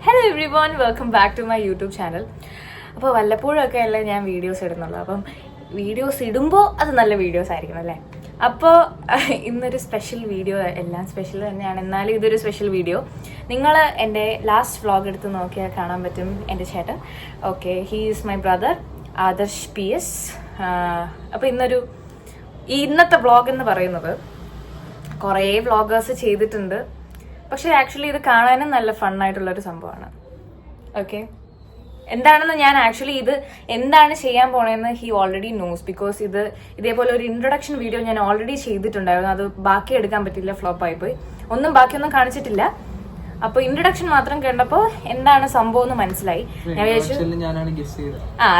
Hello everyone, welcome back to my YouTube channel. അപ്പോൾ വല്ലപ്പോഴൊക്കെ അല്ലേ ഞാൻ വീഡിയോസ് ഇടുന്നുള്ളൂ. അപ്പം വീഡിയോസ് ഇടുമ്പോൾ അത് നല്ല വീഡിയോസ് ആയിരിക്കണം അല്ലേ. അപ്പോൾ ഇന്നൊരു സ്പെഷ്യൽ വീഡിയോ, എല്ലാം സ്പെഷ്യൽ തന്നെയാണ്, എന്നാലും ഇതൊരു സ്പെഷ്യൽ വീഡിയോ. നിങ്ങൾ എൻ്റെ ലാസ്റ്റ് വ്ളോഗ് എടുത്ത് നോക്കിയാൽ കാണാൻ പറ്റും എൻ്റെ ചേട്ടൻ. Okay, he is my brother Adarsh PS. അപ്പോൾ ഇന്നത്തെ വ്ളോഗ് എന്ന് പറയുന്നത് കുറേ വ്ളോഗേഴ്സ് ചെയ്തിട്ടുണ്ട്, പക്ഷെ ആക്ച്വലി ഇത് കാണാനും നല്ല ഫണ്ണായിട്ടുള്ളൊരു സംഭവമാണ്. ഓക്കെ, എന്താണെന്ന് ഞാൻ ആക്ച്വലി ഇത് എന്താണ് ചെയ്യാൻ പോണതെന്ന് ഹി ഓൾറെഡി നോസ്. ബിക്കോസ് ഇതേപോലെ ഒരു ഇൻട്രൊഡക്ഷൻ വീഡിയോ ഞാൻ ഓൾറെഡി ചെയ്തിട്ടുണ്ടായിരുന്നു. അത് ബാക്കി എടുക്കാൻ പറ്റില്ല, ഫ്ലോപ്പായി പോയി. ബാക്കിയൊന്നും കാണിച്ചിട്ടില്ല. അപ്പൊ ഇൻട്രൊഡക്ഷൻ മാത്രം കണ്ടപ്പോൾ എന്താണ് സംഭവം എന്ന് മനസ്സിലായി. ഞാൻ വിചാരിച്ചു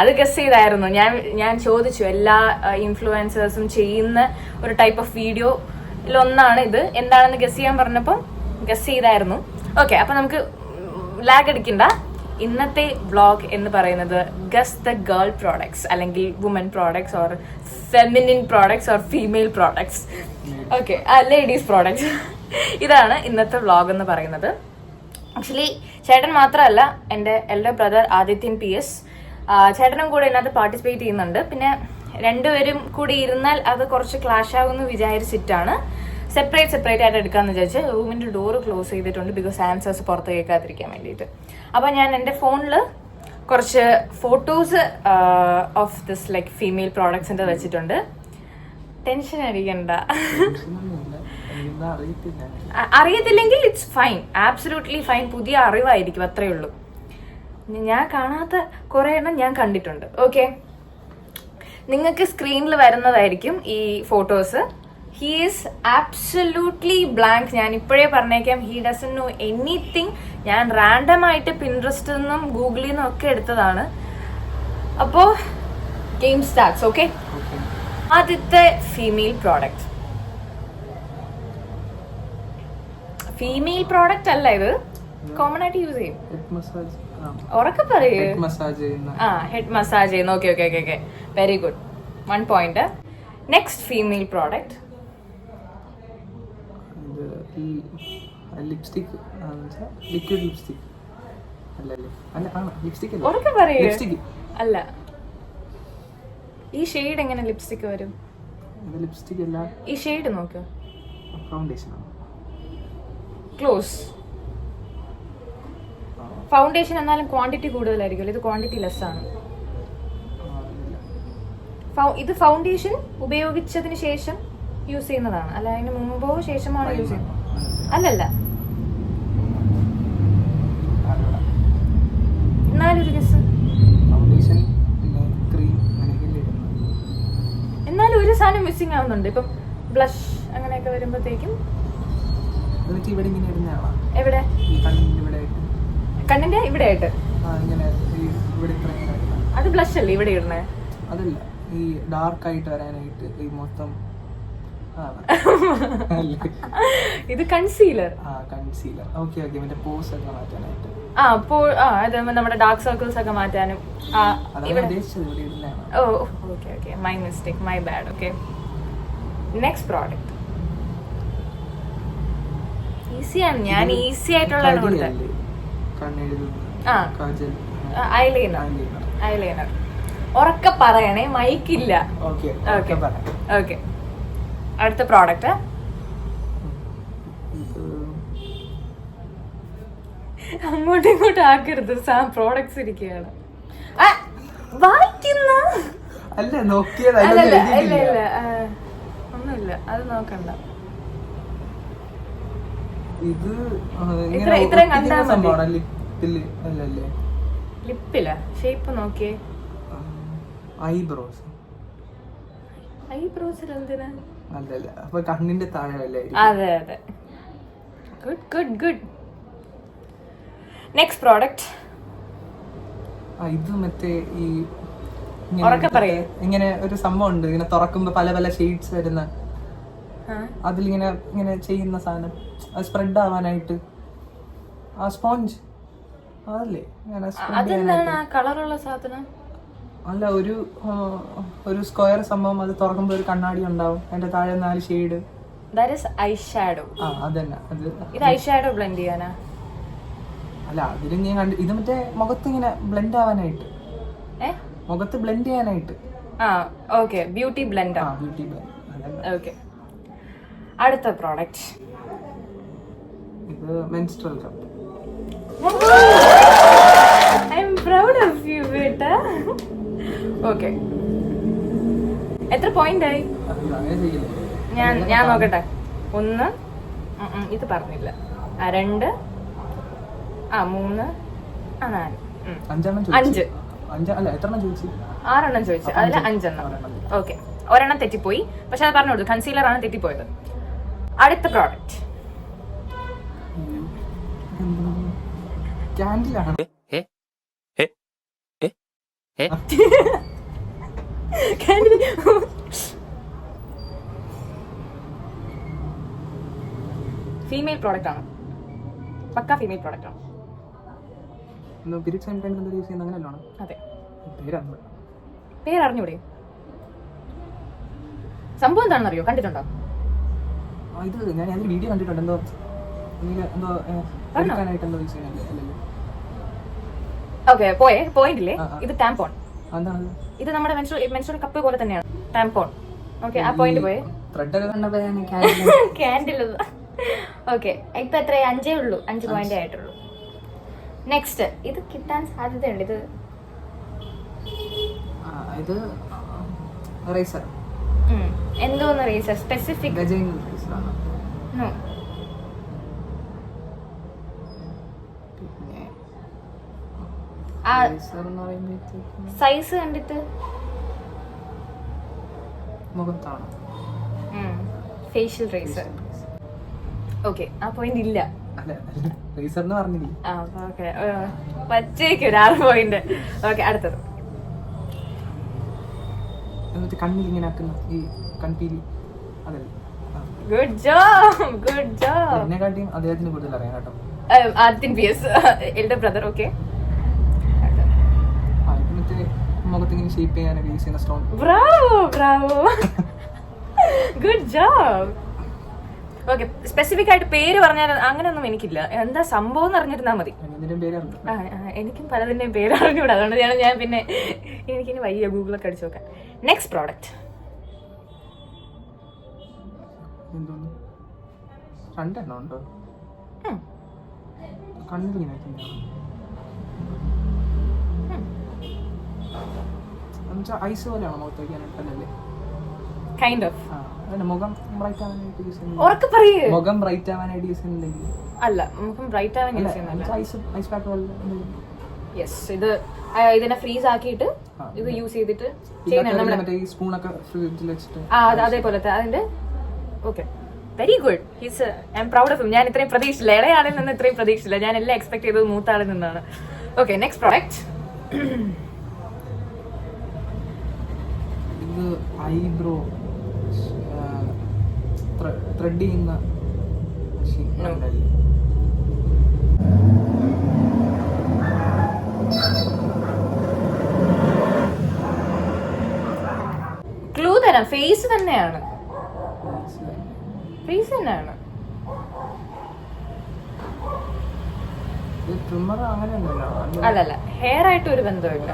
അത് ഗസ് ചെയ്തായിരുന്നു. ഞാൻ ചോദിച്ചു എല്ലാ ഇൻഫ്ലുവൻസേഴ്സും ചെയ്യുന്ന ഒരു ടൈപ്പ് ഓഫ് വീഡിയോയിലൊന്നാണ് ഇത്, എന്താണെന്ന് ഗസ് ചെയ്യാൻ പറഞ്ഞപ്പോൾ ഗസ് ചെയ്തായിരുന്നു. ഓക്കെ, അപ്പൊ നമുക്ക് ലാഗ് അടിക്കണ്ട. ഇന്നത്തെ വ്ളോഗ് എന്ന് പറയുന്നത് ഗസ് ദ ഗേൾ പ്രോഡക്ട്സ്, അല്ലെങ്കിൽ woman products, or feminine products, or female products. Okay, ladies products. ഇതാണ് ഇന്നത്തെ വ്ളോഗ് എന്ന് പറയുന്നത്. ആക്ച്വലി ചേട്ടൻ മാത്രമല്ല, എൻ്റെ എൽഡർ ബ്രദർ ആദിത്യൻ PS, ചേട്ടനും കൂടെ ഇതിനകത്ത് പാർട്ടിസിപ്പേറ്റ് ചെയ്യുന്നുണ്ട്. പിന്നെ രണ്ടുപേരും കൂടി ഇരുന്നാൽ അത് കുറച്ച് ക്ലാഷ് ആകുമെന്ന് വിചാരിച്ചിട്ടാണ് സെപ്പറേറ്റ് ആയിട്ട് എടുക്കാന്ന് വിചാരിച്ച് റൂമിന്റെ ഡോറ് ക്ലോസ് ചെയ്തിട്ടുണ്ട്. ബിക്കോസ് ആൻസേഴ്സ് പുറത്ത് കേൾക്കാതിരിക്കാൻ വേണ്ടിയിട്ട്. അപ്പൊ ഞാൻ എൻ്റെ ഫോണിൽ കുറച്ച് photos of this like female പ്രോഡക്ട്സിന്റെ വെച്ചിട്ടുണ്ട്. ടെൻഷൻ അടിക്കണ്ട, അറിയത്തില്ലെങ്കിൽ ഇറ്റ്സ് ഫൈൻ, ആബ്സല്യൂട്ട്ലി ഫൈൻ. പുതിയ അറിവായിരിക്കും, അത്രേ ഉള്ളൂ. ഞാൻ കാണാത്ത കുറെ എണ്ണം ഞാൻ കണ്ടിട്ടുണ്ട്. ഓക്കെ, നിങ്ങൾക്ക് സ്ക്രീനിൽ വരുന്നതായിരിക്കും ഈ photos. He is absolutely blank. ഞാൻ ഇപ്പോഴേ പറഞ്ഞേക്കാം, ഹി ഡസൻ നോ എനിത്തിങ്. ഞാൻ റാൻഡം ആയിട്ട് പിൻട്രസ്റ്റിൽ നിന്നും ഗൂഗിളിൽ നിന്നും ഒക്കെ എടുത്തതാണ്. അപ്പോ ഗെയിം സ്റ്റാർട്ട്സ്. ഓക്കെ, ആദ്യത്തെ ഫീമെയിൽ പ്രോഡക്റ്റ്. ഫീമെയിൽ പ്രോഡക്റ്റ് അല്ല ഇത്, കോമൺ ആയിട്ട് യൂസ് ചെയ്യും. ഉറക്കെ പറയൂ. ഹെഡ് മസാജ് ചെയ്യുന്ന. Okay, very good, 1 point. Next female product lipstick, liquid lipstick. ഉറക്കെ പറയൂ. അല്ല, ഈ ഷെയ്ഡ് എങ്ങനെ ലിപ്സ്റ്റിക് വരും? ലിപ്സ്റ്റിക് അല്ല, ഈ ഷെയ്ഡ് നോക്ക്. Foundation close. ഫൗണ്ടേഷൻ എന്നാലും ക്വാണ്ടിറ്റി കൂടുതലായിരിക്കും, ഇത് ക്വാണ്ടിറ്റി ലെസ് ആണ്. ഇത് ഫൗണ്ടേഷൻ ഉപയോഗിച്ചതിന് ശേഷം യൂസ് ചെയ്യുന്നതാണ്, അല്ല അതിന് മുമ്പോ ശേഷമാണോ യൂസ് ചെയ്യുന്നത്? അല്ലല്ല, എന്നാലൊരു ഗസ്. എന്നാലും ഒരു സാധനം മിസ്സിംഗ് ആവുന്നുണ്ട്. ഇപ്പം ബ്ലഷ് അങ്ങനെയൊക്കെ വരുമ്പോഴത്തേക്കും. എവിടെ? കണ്ണിന്റെ ഇവിടെ ആയിട്ട്. അത് ബ്ലഷ് അല്ലേ ഇവിടെ ഇടുന്നേ? അതല്ല, ഈ ഡാർക്ക് ആയിട്ട് വരാനായിട്ട് ഈ മൊത്തം ഇത് കൺസീലർ. കൺസീലർ. ഓക്കെ, മറ്റേ പോസ് ഒക്കെ മാറ്റാനായിട്ട്. അത് നമ്മുടെ ഡാർക്ക് സർക്കിൾസ് ഒക്കെ മാറ്റാനും. Okay, my mistake, my bad. Okay, next product ഈസിയാണ്. ഞാൻ ഈസി ആയിട്ടുള്ളതാണ് കൊടുത്തത്. ഐലൈനർ. ഉറക്കെ പറയണേ, മൈക്കില്ല. ഓക്കെ, അടുത്ത പ്രോഡക്റ്റ്. അങ്ങോട്ടും ഇങ്ങോട്ടും ആക്കരുത്, പ്രോഡക്ട്സ് ഇരിക്കുകയാണ്. വായിക്കുന്ന ഒന്നുമില്ല, അത് നോക്കണ്ട. ഇത്രയും കണ്ടാ മതി. ലിപ്പില ഷേപ്പ് നോക്കിയേ. ഐബ്രോസ് എന്തിനാ? അല്ലല്ല, അപ്പൊ കണ്ണിന്റെ താഴെ വല്ലേ? അതെ, ഗുഡ്. Next product. ഇത് മറ്റേ ഈ ഇങ്ങനെ ഒരു സംഭവം ഉണ്ട്, ഇങ്ങനെ തുറക്കുമ്പോ പല ഷെയ്ഡ്സ് വരുന്ന, അതിലിങ്ങനെ ചെയ്യുന്ന സാധനം, അത് സ്പ്രെഡ് ആവാനായിട്ട്. ആ സ്പോഞ്ച് അതല്ലേ? കളറുള്ള സാധനം അല്ല, ഒരു സ്ക്വയർ സംഭവം, അത് തുറക്കുമ്പോ ഒരു കണ്ണാടി ഉണ്ടാവും, അതിന്റെ താഴെ 4 shade. That is eye shadow. അതന്നെ. ഇത് ഐ ഷാഡോ ബ്ലെൻഡ് ചെയ്യാനാ? അല്ല അതിലും ഞാൻ കണ്ടു. ഇത് മറ്റേ മുഖത്ത് ഇങ്ങനെ ബ്ലെൻഡ് ആവാനായിട്ട്, മുഖത്ത് ബ്ലെൻഡ് ചെയ്യാനായിട്ട്. ആ okay, beauty blender. Beauty blend. Okay, അടുത്ത പ്രോഡക്റ്റ്. ഇത് menstrual cup. I am proud of you ബേട്ടാ. ഓക്കെ, എത്ര പോയിന്റ് ആയി? ഞാൻ നോക്കട്ടെ. 1, ഇത് പറഞ്ഞില്ല. 2, 3, 4, 5. 6 ചോദിച്ചു, അതിൽ 5. ഓക്കെ, ഒരെണ്ണം തെറ്റിപ്പോയി. പക്ഷെ അത് പറഞ്ഞു കൊടുത്തു, കൺസീലർ ആണ് തെറ്റിപ്പോയത്. അടുത്ത പ്രോഡക്റ്റ് ഫീമെയിൽ പ്രോഡക്റ്റ് ആണ്, പക്ക ഫീമെയിൽ പ്രോഡക്റ്റ് ആണ്. അതെ, പേരറിഞ്ഞൂടെ? സംഭവം എന്താണെന്ന് അറിയോ? കണ്ടിട്ടുണ്ടോ? ഇത് ഞാൻ വീഡിയോ കണ്ടിട്ടുണ്ട്. എന്തോ ഓക്കെ, പോയിന്റില്ലേ? ഇത് ടാംപോൺ. ഇത് നമ്മുടെ മെൻസ്ട്രുവൽ കപ്പ് പോലെ തന്നെയാണ് ടാംപോൺ. ഓക്കെ, ആ പോയിന്റ് പോയെ. ക്യാൻഡിൽ. ഓക്കെ, ഇപ്പൊ എത്ര? 5 ഉള്ളൂ, 5 പോയിന്റ് ആയിട്ടുള്ളൂ. നെക്സ്റ്റ്, ഇത് കിട്ടാൻ സാധ്യതയുണ്ട്. ഇത് എന്തോന്ന് റേസർ? സ്പെസിഫിക് സൈസ് കണ്ടിട്ട് ഫേഷ്യൽ റേസർ. ഓക്കെ, ആ പോയിന്റ് ഇല്ല. പച്ചയ്ക്ക് 6 പോയിന്റ്. ഓക്കെ, അടുത്തത്. Good job, good job. എന്നെക്കാട്ടിയും അദ്ദേഹത്തിന് കൂടുതൽ അറിയാം കേട്ടോ. Adithyan PS, elder brother. Okay, മുഖത്തിങ്ങനെ ഷേപ്പ് ചെയ്യാനൊക്കെ യൂസ് ചെയ്യുന്ന stone. Bravo, bravo, good job. Okay, specific ആയിട്ട് പേര് പറഞ്ഞാൽ അങ്ങനെയൊന്നും എനിക്കില്ല. എന്താ സംഭവം എന്ന് അറിഞ്ഞിരുന്നാ മതി. എനിക്കും പലതിന്റെയും പേര് അറിഞ്ഞൂടാ, അതുകൊണ്ടാണ് ഞാൻ പിന്നെ എനിക്കിനി വയ്യ ഗൂഗിളൊക്കെ അടിച്ചു നോക്കാൻ. Next product. രണ്ടെണ്ണം ഉണ്ടോ? കണ്ണിലിങ്ങനെ ഐസ് പോലെയാണോ മുഖത്ത് വയ്ക്കാനായിട്ടല്ലേ? Kind of. മുഖം ബ്രൈറ്റ് ആവാനായിട്ട് യൂസ് ചെയ്യുന്നത്. ഉറക്കെ പറയൂ. മുഖം ബ്രൈറ്റ് ആവാനായിട്ട് യൂസ് ചെയ്യുന്നില്ലെങ്കിൽ അല്ല, മുഖം ബ്രൈറ്റ് ആവാൻ യൂസ് ചെയ്യുന്നില്ല. ഐസ് പാക്ക് പോലെ. യെസ്, ഇതിനെ ഫ്രീസ് ആക്കിയിട്ട് ഇത് യൂസ് ചെയ്തിട്ട് ചെയ്യുന്ന സ്പൂണൊക്കെ ഫ്രിഡ്ജിൽ വെച്ചിട്ട് അതേപോലത്തെ അതിന്റെ. Okay, very good. I am proud of him. ഞാൻ ഇത്രയും പ്രതീക്ഷിച്ചില്ല, ഇളയാളിൽ നിന്ന് ഇത്രയും പ്രതീക്ഷിച്ചില്ല. ഞാൻ എല്ലാം എക്സ്പെക്ട് ചെയ്തത് മൂത്താളിൽ നിന്നാണ്. Okay, next product. ഇത് ഐബ്രോ ത്രെഡ് ചെയ്യുന്ന മെഷീൻ. ക്ലൂ തരാം, ഫേസ് തന്നെയാണ്. ഫേസ് തന്നെയാണ്. അല്ലല്ല, ഹെയർ ആയിട്ട് ഒരു ബന്ധമില്ല.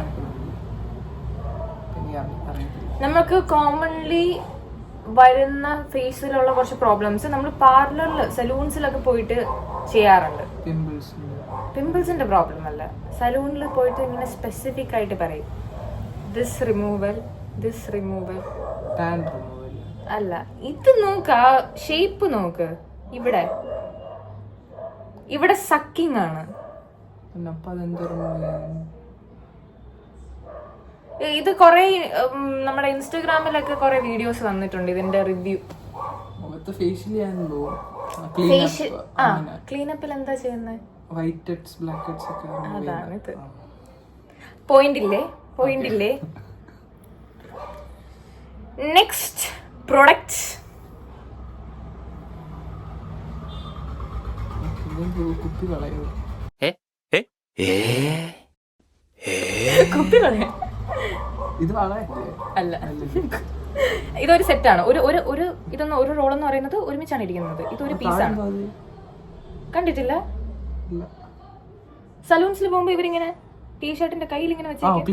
നമുക്ക് കോമൺലി വരുന്ന ഫേസിലുള്ള കുറച്ച് പ്രോബ്ലംസ് നമ്മൾ പാർലറിൽ സലൂൺസിലൊക്കെ പോയിട്ട് ചെയ്യാറുണ്ട്. പിമ്പിൾസിന്റെ പ്രോബ്ലം അല്ല, സലൂണിൽ പോയിട്ട് ഇങ്ങനെ സ്പെസിഫിക് ആയിട്ട് പറയും ദിസ് റിമൂവൽ, ദിസ് റിമൂവൽ. അല്ല, ഇത് നോക്ക്, ആ ഷേപ്പ് നോക്ക്. ഇവിടെ ഇവിടെ സക്കിങ് ആണ്. ഇത് കൊറേ നമ്മുടെ ഇൻസ്റ്റഗ്രാമിലൊക്കെ കൊറേ വീഡിയോസ് വന്നിട്ടുണ്ട് ഇതിന്റെ റിവ്യൂ. ക്ലീനപ്പിൽ എന്താ ചെയ്യുന്നത്? അതാണ് ഇത്. പോയിന്റ് ഇല്ലേ? Next product. കുപ്പി കളയോ? അല്ല, ഇതൊരു സെറ്റാണ്. ഒരു റോൾ എന്ന് പറയുന്നത് ഒരുമിച്ചാണ് ഇരിക്കുന്നത്. ഇതൊരു പീസാണ്. കണ്ടിട്ടില്ല? സലൂൺസിൽ പോകുമ്പോ ഇവരിങ്ങനെ ടീഷർട്ടിന്റെ കയ്യിൽ ഇങ്ങനെ വെച്ചേക്കും.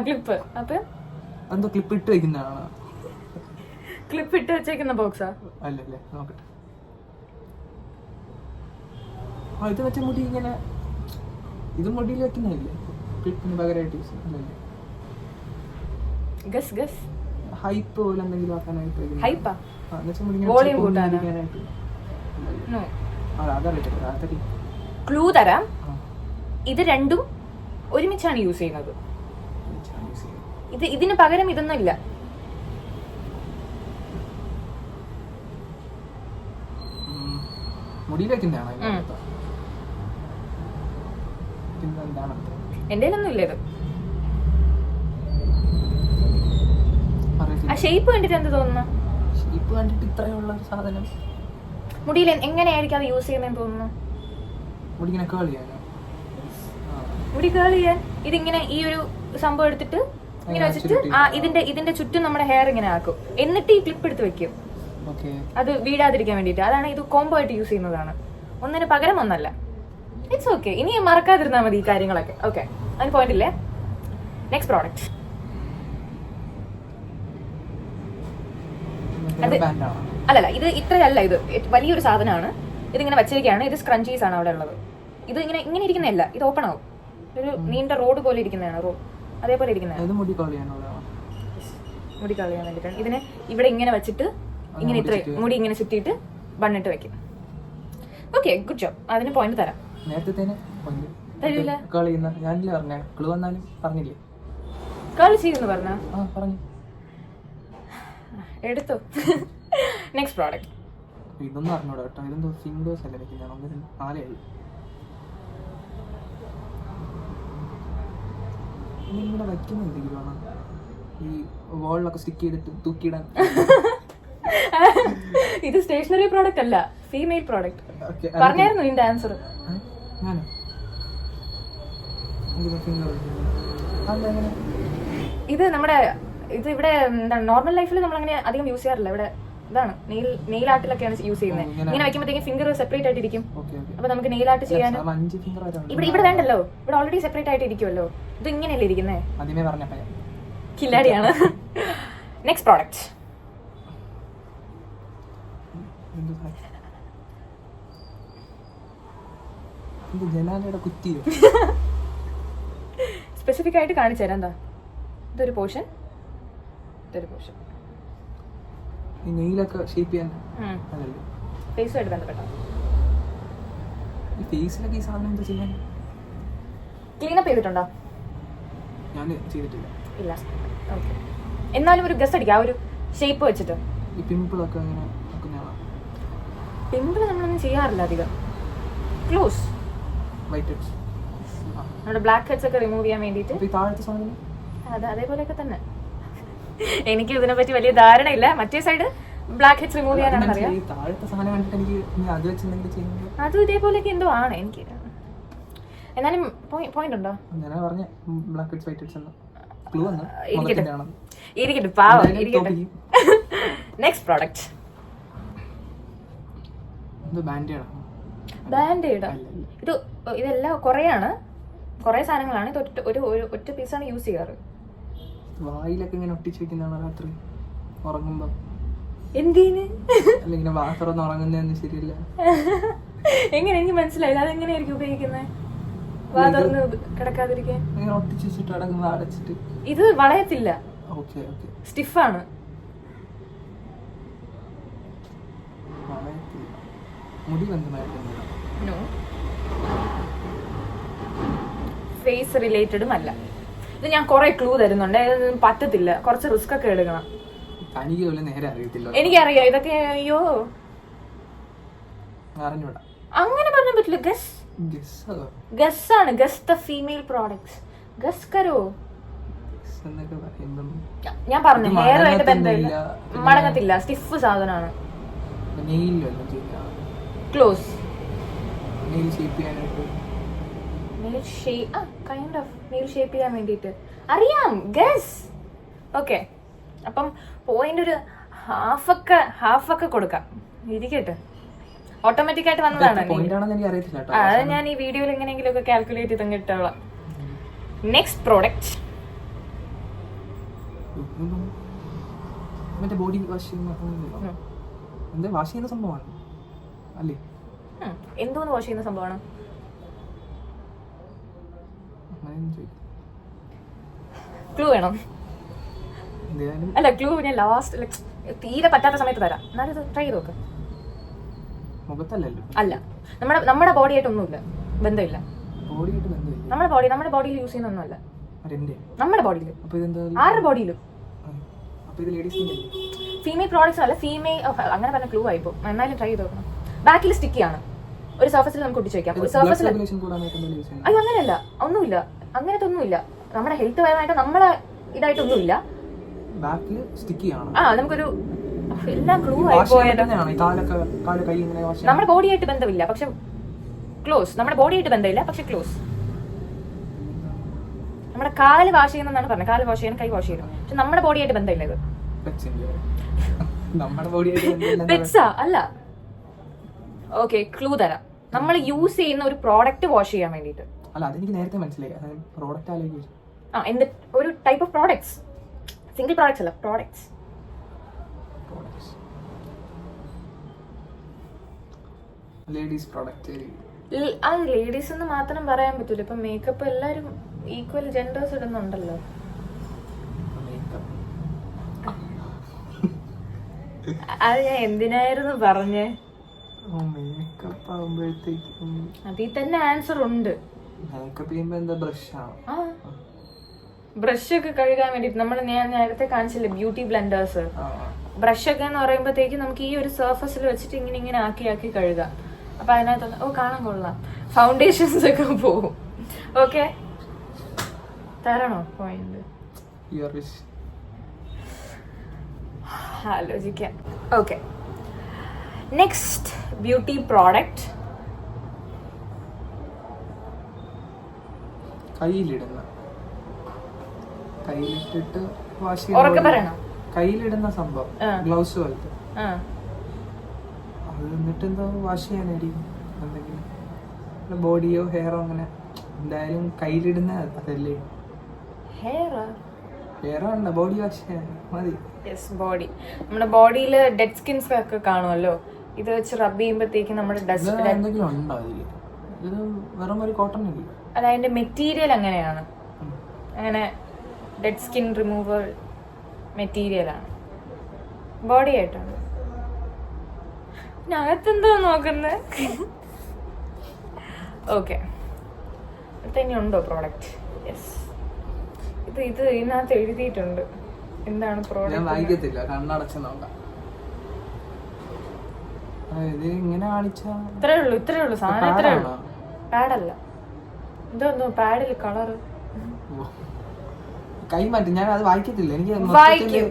ക്ലിപ്പ്. അപ്പൊ എന്തോ ക്ലിപ്പ് ഇട്ട് വെക്കുന്നതാണ്. ക്ലിപ്പ് ഇട്ട് വെച്ചേക്കുന്ന ബോക്സാ? അല്ലല്ലേ, നോക്കട്ടെ. ഇത് വെച്ച മുടി ഇങ്ങനെ, ഇത് മുടിയിൽ വെക്കുന്നില്ലേ, ക്ലിപ്പിന് പകരമായിട്ട് യൂസ് ചെയ്യുന്നില്ലേ? ഗസ് ഹൈപ്പ് പോലെ എന്തെങ്കിലും ആക്കാനായിട്ട്. ഹൈപ്പാ? വോളിയം കൂട്ടാനാ? അതറിയില്ല. ക്ലൂ തരാം, ഇത് രണ്ടും ഒരുമിച്ചാണ് യൂസ് ചെയ്യുന്നത്. ഇതിന് പകരം ഇതൊന്നും ഇല്ല. എന്റെ ഒന്നും ഇല്ല ഇത്. ആ ഷേപ്പ് കണ്ടിട്ട് എന്ത് തോന്നുന്നു? ഷേപ്പ് കണ്ടിട്ട് ഇത്രയുള്ള ഒരു സാധനം മുടിയിൽ എങ്ങനെയായിരിക്കും അത് യൂസ് ചെയ്യുന്നതെന്ന് തോന്നുന്നു? മുടി കേൾ ചെയ്യാൻ ഇതിങ്ങനെ ഈ ഒരു സംഭവം എടുത്തിട്ട് ഇങ്ങനെ വെച്ചിട്ട് ഇതിന്റെ ചുറ്റും നമ്മുടെ ഹെയർ ഇങ്ങനെ ആക്കും. എന്നിട്ട് ഈ ക്ലിപ്പ് എടുത്ത് വെക്കും, അത് വീഴാതിരിക്കാൻ വേണ്ടിട്ട്. അതാണ് ഇത് കോംബോ ആയിട്ട് യൂസ് ചെയ്യുന്നതാണ്, ഒന്നിന് പകരം ഒന്നല്ല. ഇറ്റ്സ് ഓക്കെ, ഇനി മറക്കാതിരുന്നാൽ മതി ഈ കാര്യങ്ങളൊക്കെ. ഓക്കെ, അതിന് പോയിന്റ് ഇല്ലേ? Next product. അല്ലല്ല, ഇത് ഇത്രയല്ല, ഇത് വലിയൊരു സാധനമാണ്. ഇതിങ്ങനെ വെച്ചിരിക്കുകയാണ്. ഇത് സ്ക്രഞ്ചീസ് ആണ് അവിടെ ഉള്ളത്. ഇത് ഇങ്ങനെ ഇരിക്കുന്നതല്ല, ഇത് ഓപ്പൺ ആവും. ഒരു നീണ്ട റോഡ് പോലെ ഇരിക്കുന്നതാണ്, അതേപോലെ ഇരിക്കുന്നതാണ്. മുടി കളയാൻ വേണ്ടിയിട്ടാണ്. ഇതിനെ ഇവിടെ ഇങ്ങനെ വെച്ചിട്ട് ഇങ്ങനെ ഇത്ര മുടി ഇങ്ങനെ ചുറ്റിയിട്ട് ബണ്ണിട്ട് വെക്കും. Okay, good job. അതിന് പോയിന്റ് തരാം. തരൂല? കേൾ ചെയ്യുന്നു പറഞ്ഞ എടുത്തു. Next product. ഇതൊന്നും അറിഞ്ഞൂടാ കേട്ടോ. ഇതെന്തോ ഫിംഗേഴ്സ് അല്ലേ വെക്കുന്നതാണ്. ഇവിടെ വയ്ക്കുന്ന എന്തെങ്കിലും ആണ് ഈ വാളിലൊക്കെ സ്റ്റിക്ക് ചെയ്തിട്ട് തൂക്കിയിടാൻ. ഇത് സ്റ്റേഷനറി പ്രോഡക്റ്റ് അല്ല, ഫീമെയിൽ പ്രോഡക്റ്റ്. പറഞ്ഞായിരുന്നു ഇതിന്റെ ആൻസർ. ഇത് നമ്മുടെ ഇത് ഇവിടെ എന്താണ് നോർമൽ ലൈഫിൽ നമ്മൾ അങ്ങനെ അധികം യൂസ് ചെയ്യാറില്ല. ഇവിടെ ഇതാണ് നെയിൽ ആർട്ടിലൊക്കെയാണ് യൂസ് ചെയ്യുന്നത്. ഇങ്ങനെ വെക്കുമ്പോഴത്തേക്കും ഫിംഗർ സെപ്പറേറ്റ് ആയിട്ട് ഇരിക്കും. അപ്പൊ നമുക്ക് നെയിൽ ആർട്ട് ചെയ്യാൻ ഇവിടെ വേണ്ടല്ലോ, ഇവിടെ ഓൾറെഡി സെപ്പറേറ്റ് ആയിട്ട് ഇരിക്കുമല്ലോ. ഇത് ഇങ്ങനെയല്ലേ ഇരിക്കുന്നേ? കില്ലാടിയാണ്. Next product. സ്പെസിഫിക് ആയിട്ട് കാണിച്ചു തരാം. എന്താ ഇതൊരു പോർഷൻ, ഇതൊരു പോർഷൻ ഫേസുമായിട്ട് ബന്ധപ്പെട്ട. ക്ലീനപ്പ് ചെയ്തിട്ടുണ്ടോ? ഇല്ല. ഓക്കെ, എന്നാലും ഒരു ഗസ് അടിക്കാം, ആ ഒരു ഷേപ്പ് വെച്ചിട്ട്. പിമ്പിൾ നമ്മളൊന്നും ചെയ്യാറില്ല അധികം. ക്ലോസ് നമ്മുടെ ബ്ലാക്ക് ഹെഡ്സ് ഒക്കെ റിമൂവ് ചെയ്യാൻ വേണ്ടിട്ട്. അതേപോലെയൊക്കെ തന്നെ. എനിക്ക് ഇതിനെ പറ്റി വലിയ ധാരണയില്ല. മറ്റേ സൈഡ് ബ്ലാക്ക് ഹെഡ്സ് റിമൂവ് ചെയ്യാനാണെന്ന് അറിയാം. അത് ഇതേപോലെയൊക്കെ എന്തോ ആണ് എനിക്ക്. എന്നാലും പോയിന്റ് ഉണ്ടോ? ഇരിക്കട്ടെ, പാവം ഇരിക്കട്ടെ. Next product. ബാൻഡേഡ്. ഇതെല്ലാം കുറെ സാധനങ്ങളാണ്. ഇത് ഒറ്റ പീസാണ് യൂസ് ചെയ്യാറ്. വായിലൊക്കെ ഇങ്ങനെ ഒട്ടിച്ച് വെക്കുന്നതാണ് രാത്രി ഉറങ്ങുമ്പോ. എന്തിന്? ഉറങ്ങുന്ന ശരിയല്ല. എങ്ങനെ? എനിക്ക് മനസ്സിലായില്ല. അതെങ്ങനെയായിരിക്കും ഉപയോഗിക്കുന്നത്? വാ തുറന്ന് കിടക്കാതിരിക്കാൻ ഒട്ടിച്ച് വെച്ചിട്ട് അടച്ചിട്ട്. ഇത് വളയത്തില്ല, സ്റ്റിഫാണ്. ഫേസ് റിലേറ്റഡും അല്ല. ഇത് ഞാൻ കുറെ ക്ലൂ തരുന്നുണ്ട്, പറ്റത്തില്ല, കുറച്ച് റിസ്ക് ഒക്കെ എടുക്കണം. എനിക്കറിയാം ഇതൊക്കെ. അയ്യോ, അങ്ങനെ പറയാൻ പറ്റില്ല. ഗസ് ആണ്. Guess the female products. Guess കരോ. ഞാൻ പറഞ്ഞു ഹെയറുമായിട്ട് ബന്ധമില്ല, മടങ്ങത്തില്ല, സ്റ്റിഫ് സാധനമാണ്. ക്ലോസ്. നെയിൽ ഷേപ്പ് ചെയ്യാൻ വേണ്ടിട്ട് അറിയാം. ഗസ്. ഓക്കെ, അപ്പം പോയിന്റ് ഒരു ഹാഫ് ഒക്കെ കൊടുക്കാം. ഇരിക്കട്ടെ. ഓട്ടോമാറ്റിക് ആയിട്ട് വന്നതാണ്. പോയിന്റ് ആണെന്ന് എനിക്ക് അറിയത്തില്ല കേട്ടോ. അത് ഞാൻ ഈ വീഡിയോയിൽ എങ്ങനെയെങ്കിലും ഒക്കെ കാൽക്കുലേറ്റ് ചെയ്ത് ഇട്ടോളാം. നെക്സ്റ്റ് പ്രോഡക്റ്റ് മറ്റേ ബോഡി വാഷ് ചെയ്യുന്ന എന്താ വാഷ് ചെയ്യുന്ന സംഭവമാണ് അല്ലേ? എന്തോന്ന് വാഷ് ചെയ്യുന്ന സംഭവമാണ്? ക്ലൂ വേണം? അല്ല, ക്ലൂ ഞാൻ ലാസ്റ്റ് തീരെ പറ്റാത്ത സമയത്ത് തരാം. എന്നാലും ഇത് ട്രൈ ചെയ്ത് നോക്ക്. മുഖത്തല്ലല്ലോ. അല്ല, നമ്മുടെ ബോഡി ആയിട്ടൊന്നുമില്ല, ബന്ധമില്ല. നമ്മുടെ ബോഡിയിൽ യൂസ് ചെയ്യുന്ന ഒന്നുമല്ല. നമ്മുടെ ബോഡിയിൽ, ആരുടെ ബോഡിയിലും. ഫീമെയിൽ പ്രോഡക്ട്സ് അല്ല, ഫീമെയിൽ അങ്ങനെ പറഞ്ഞ ക്ലൂ ആയിപ്പോ. എന്നാലും ട്രൈ ചെയ്ത് നോക്കണം. ബാക്കിൽ സ്റ്റിക്കിയാണ്, ഒരു സർഫസിൽ നമുക്ക് ഒട്ടിച്ച് വെക്കാം. ഒരു സർഫസിൽ അയ്യോ അങ്ങനെയല്ല, ഒന്നുമില്ല, അങ്ങനത്തെ ഒന്നുമില്ല. നമ്മുടെ ഹെൽത്ത് പരമായിട്ട് നമ്മളെ ഇതായിട്ടൊന്നുമില്ല. നമുക്കൊരു എല്ലാം ക്ലൂ ആയി പോയാലോ. നമ്മുടെ ബോഡിയായിട്ട് ബന്ധമില്ല, പക്ഷെ ക്ലോസ്. നമ്മുടെ ബോഡിയായിട്ട് ബന്ധമില്ല, പക്ഷെ ക്ലോസ്. നമ്മുടെ കാല് വാഷ് ചെയ്യുന്നതാണ് പറഞ്ഞത്. കാല് വാഷ് ചെയ്യണം, കൈ വാഷ് ചെയ്യണം, പക്ഷെ നമ്മുടെ ബോഡിയായിട്ട് ബന്ധമില്ല. ഇത് പെറ്റ്സാ അല്ല. ഓക്കെ, ക്ലൂ തരാം. നമ്മൾ യൂസ് ചെയ്യുന്ന ഒരു പ്രോഡക്റ്റ് വാഷ് ചെയ്യാൻ വേണ്ടിട്ട്. അല്ല, അതെനിക്ക് നേരത്തെ മനസ്സിലായി. പ്രോഡക്റ്റ് ആലോചിച്ചു. എന്ത് ഒരു type of products, single products അല്ല, പ്രോഡക്ട്സ്. Ladies product. അത് ലേഡീസ് എന്ന് മാത്രം പറയാൻ പറ്റൂല. ഇപ്പൊ മേക്കപ്പ് എല്ലാരും ഈക്വൽ ജെൻഡേഴ്സ് ഇടുന്നുണ്ടല്ലോ. അത് ഞാൻ എന്തിനായിരുന്നു പറഞ്ഞേ? മേക്കപ്പ് ആവുമ്പോഴത്തേക്കും അതിൽ തന്നെ ആൻസർ ഉണ്ട്. മേക്കപ്പ് ചെയ്യുമ്പോ എന്താ ബ്രഷാണ്? ബ്രഷ് ഒക്കെ കഴുകാൻ വേണ്ടിട്ട് ഞാൻ നേരത്തെ കാണിച്ചില്ലേ ബ്യൂട്ടി ബ്ലെൻഡേഴ്സ്. ബ്രഷ് ഒക്കെ എന്ന് പറയുമ്പോഴത്തേക്ക് നമുക്ക് ഈ ഒരു സർഫസിൽ വെച്ചിട്ട് ഇങ്ങനെ ആക്കി കഴുകാം. അപ്പൊ അതിനകത്ത് കാണാൻ കൊള്ളാം. ഫൗണ്ടേഷൻസ് ഒക്കെ പോകും. ഓക്കെ, തരണോ പോയിന്റ്? ആലോചിക്കാം. Okay, next beauty product. കയ്യിലിട്ടിട്ട് വാഷ് പറയണം. കയ്യിലിടുന്ന സംഭവം, ഗ്ലൗസ് പോലത്തെ. അത് എന്നിട്ട് എന്താ വാഷ് ചെയ്യാനായിരിക്കും? എന്തെങ്കിലും ബോഡിയോ ഹെയറോ അങ്ങനെ എന്തായാലും കയ്യിലിടുന്ന അതല്ലേ? ഹെയറോ അല്ല, ബോഡി വാഷ് ചെയ്യാൻ മതി. ബോഡി, നമ്മുടെ ബോഡിയിൽ ഡെഡ് സ്കിൻസ് ഒക്കെ കാണുമല്ലോ. ഇത് വെച്ച് റബ് ചെയ്യുമ്പോഴത്തേക്ക് നമ്മുടെ എന്തെങ്കിലും ഉണ്ടോ അതില്? ഇത് വെറും ഒരു കോട്ടൺ അല്ലേ? അല്ല, അതിന്റെ മെറ്റീരിയൽ അങ്ങനെയാണ്. അങ്ങനെ ഡെഡ് സ്കിൻ റിമൂവൽ മെറ്റീരിയലാണ്, ബോഡി ആയിട്ടാണ്. അകത്തെന്തോ നോക്കുന്നത്? ഓക്കെ, അടുത്ത ഉണ്ടോ പ്രോഡക്റ്റ്? യെസ്, ഇത് ഇതിനകത്ത് എഴുതിയിട്ടുണ്ട്. എന്താണ് പ്രോഡക്റ്റ്? വായിക്കത്തില്ല, കണ്ണടച്ച് നോക്കാം. ഇത് ഇങ്ങനെ കാണിച്ചാ ഇത്രേ ഉള്ളൂ സാധനം. ഇത്രേ ഉള്ളൂ. പാഡല്ല, എന്തോ പാഡിൽ കളറ്. കൈ മാറ്റി. ഞാൻ അത് വായിക്കത്തില്ല, എനിക്ക് വായിക്കും.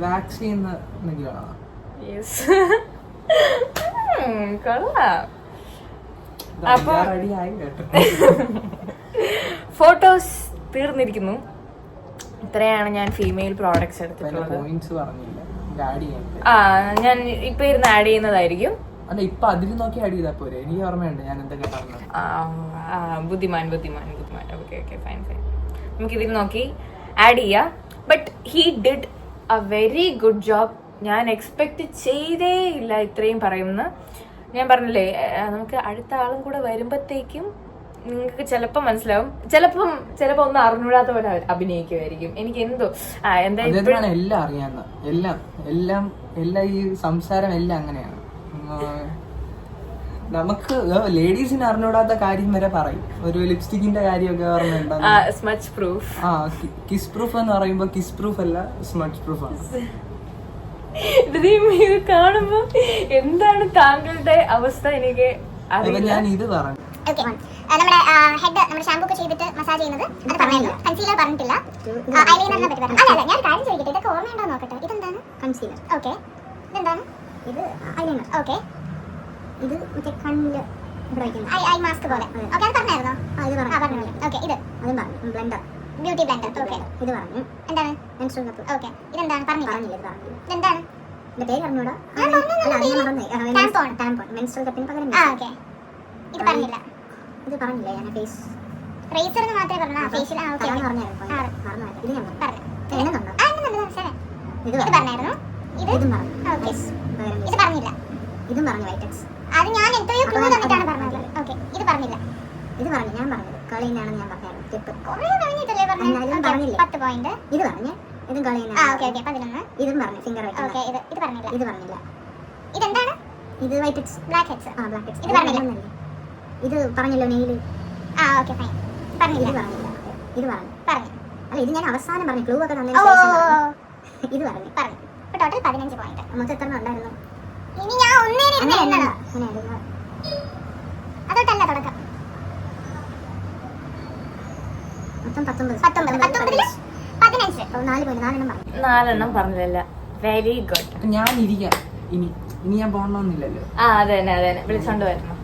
വാക്സ് ചെയ്യുന്ന കൊള്ളാം. അപ്പൊ ഫോട്ടോസ് തീർന്നിരിക്കുന്നു. ഇത്രയാണ് ഞാൻ ഫീമെയിൽ പ്രോഡക്ട്സ് എടുത്തിട്ടുള്ളത്. ഞാൻ ഇപ്പൊ ഇരുന്ന് ആഡ് ചെയ്യുന്നതായിരിക്കും. അല്ല, ഇപ്പൊ അതിൽ നോക്കി ആഡ് ചെയ്താ പോരെ? എനിക്ക് ഓർമ്മയുണ്ട് ഞാൻ എന്തൊക്കെ പറഞ്ഞത്. ബുദ്ധിമാൻ. Okay, fine. നമുക്ക് ഇതിൽ നോക്കി ആഡ് ചെയ്യാം. But he did a very good job. ഞാൻ എക്സ്പെക്ട് ചെയ്തേ ഇല്ല ഇത്രയും പറയുമെന്ന്. ഞാൻ പറഞ്ഞില്ലേ, നമുക്ക് അടുത്ത ആളും കൂടെ വരുമ്പോഴത്തേക്കും നിങ്ങൾക്ക് ചിലപ്പോൾ മനസ്സിലാവും. ചിലപ്പോ ഒന്നും അറിഞ്ഞൂടാത്ത പോലെ അഭിനയിക്കുമായിരിക്കും. എനിക്ക് എന്തോ എന്തായാലും എല്ലാം അറിയാവുന്ന എല്ലാം ഈ സംസാരം എല്ലാം അങ്ങനെയാണ്. നമുക്ക് ലേഡീസിന് അറിഞ്ഞൂടാത്ത കാര്യം വരെ പറയും. ഒരു ലിപ്സ്റ്റിക്കിന്റെ കാര്യമൊക്കെ ഓർമ്മയുണ്ടാവും. Smudge proof. കിസ് പ്രൂഫ് എന്ന് പറയുമ്പോ കിസ് പ്രൂഫ് അല്ല, സ്മച്ച് പ്രൂഫ് ആണ്. ഇത് കാണുമ്പോ എന്താണ് താങ്കളുടെ അവസ്ഥ? എനിക്ക് ഞാൻ ഇത് പറഞ്ഞു. നമ്മുടെ ഹെഡ് നമ്മുടെ ഷാമ്പൂ ഒക്കെ ചെയ്തിട്ട് മസാജ് ചെയ്യുന്നത് അത് പറഞ്ഞല്ലോ. കൺസീലർ പറഞ്ഞിട്ടില്ല. ഐലൈനറിനെ പറ്റി പറഞ്ഞു. അല്ല, ഞാൻ കാര്യം ചോദിക്കട്ടെ, ഇതൊക്കെ ഓർമ്മയുണ്ടോ നോക്കട്ടെ. ഇതെന്താണ്? കൺസീലർ. ഓക്കെ, ഇതെന്താണ്? ഇത് ഐലൈനർ. ഓക്കെ, ഇത് മറ്റേ കണ്ണില് ഐ മാസ്ക് പോലെ. ഓക്കെ, അത് പറഞ്ഞായിരുന്നോ? പറഞ്ഞു. ഓക്കെ, ഇത് അതും പറഞ്ഞു. ബ്ലെൻഡർ. Beauty blender. ഓക്കെ, ഇത് പറഞ്ഞു. എന്താണ്? Menstrual cup. ഓക്കെ, ഇതെന്താണ്? പറഞ്ഞില്ല. ഇതെന്താണ്? ഇതിന്റെ പേര് പറഞ്ഞൂടാ. ഞാൻ ടാമ്പോൺ. ടാമ്പോൺ. മെൻസ്ട്രൽ കപ്പിന് പകരം ഓക്കെ, ഇത് പറഞ്ഞില്ല. ഇത് പറഞ്ഞില്ലേ ഞാൻ? ഫേസ് റേസർ എന്ന് മാത്രമേ പറഞ്ഞു. ഫേഷ്യൽ. ഓക്കെ, പറഞ്ഞായിരുന്നു. ഇത് ഞാൻ പറഞ്ഞു. പറഞ്ഞു. എണ്ണുന്നുണ്ടോ? ശരി, ഇത് ഇത് പറഞ്ഞായിരുന്നു. ഇതും പറഞ്ഞു. ഓക്കെ, പകരം ഇത് പറഞ്ഞില്ല. ഇതും പറഞ്ഞു. വൈറ്റക്സ്. അത് ഞാൻ എത്രയോ ക്ലൂ തന്നിട്ടാണ് പറഞ്ഞത്. ഓക്കെ, ഇത് പറഞ്ഞില്ല. ഇത് പറഞ്ഞു. ഞാൻ പറഞ്ഞത് കളീനാണെന്ന് ഞാൻ പറഞ്ഞായിരുന്നു. ടിപ്പ് കുറേ കഴിഞ്ഞിട്ടല്ലേ എന്നാലും പറഞ്ഞില്ലേ? 10 പോയിന്റ്. ഇത് പറഞ്ഞു. ഇതും കളീന. ഓക്കെ, 11. ഇതും പറഞ്ഞു. ഫിംഗർ വെക്കുന്നത്. ഓക്കെ, ഇത് പറഞ്ഞില്ല. ഇത് പറഞ്ഞില്ല. ഇതെന്താണ്? ഇത് വൈറ്റക്സ്. Blackheads. Blackheads. ഇത് പറഞ്ഞില്ല. ഇത് പറഞ്ഞല്ലോ നെയില്. Okay, fine. പറഞ്ഞില്ല. ഇത് പറഞ്ഞില്ല. ഇത് പറഞ്ഞു. പറഞ്ഞു. അല്ല, ഇത് ഞാൻ അവസാനം പറഞ്ഞു. ക്ലൂ ഒക്കെ ഓ, തന്നതിന് ശേഷം പറഞ്ഞു. ഇത് പറഞ്ഞു. പറഞ്ഞു. ഇപ്പൊ ടോട്ടൽ 15 പോയിന്റ്. മൊത്തം എത്ര ഉണ്ടായിരുന്നു? ഇനി ഞാൻ ഒന്നേനെ എണ്ണണം. അങ്ങനെയായിരുന്നു. അതോട്ടല്ല തുടക്കം. മൊത്തം 19. 19 15. 4 പോയിന്റ്. 4 എണ്ണം പറഞ്ഞു. 4 എണ്ണം പറഞ്ഞില്ല. Very good. ഞാൻ ഇരിക്കാം. ഇനി ഞാൻ പോകണമെന്നില്ലല്ലോ. അതെ തന്നെ വിളിച്ചോണ്ട് വരണം.